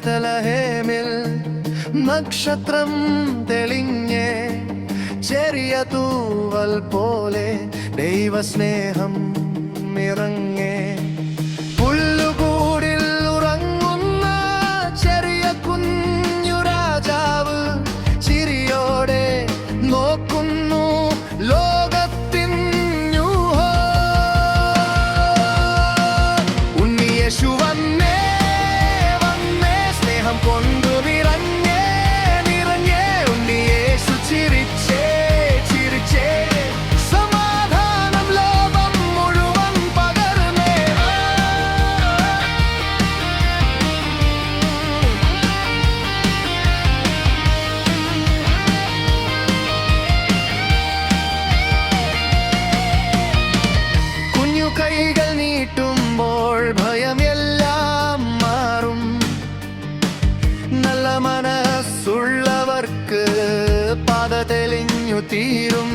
ബേതലഹേമിൽ നക്ഷത്രം തെളിഞ്ഞേ, ചെറിയ തൂവൽ പോലെ ദൈവസ്നേഹം നിറങ്ങേ. പുല്ലുകൂടിൽ ഉറങ്ങുന്ന ചെറിയ കുഞ്ഞു രാജാവ് ചിരിയോടെ നോക്കുന്നു ലോകത്തിൻ ന്യൂഹോ. ഉണ്ണിയേശു വന്നേ വന്നേ, സ്നേഹം കൊണ്ടു നിറഞ്ഞേ നിറഞ്ഞേ. ഉണ്ണിയേശു ചിരിച്ചേ ചിരിച്ചേ, സമാധാനം ലോകം മുഴുവൻ പകർന്നേ. കുഞ്ഞു കൈകൾ നീട്ടുമ്പോൾ ഭയമെല്ലാം മാറും. നല്ല മനസ്സുള്ളവർക്ക് പാത തെളിഞ്ഞു തീരും.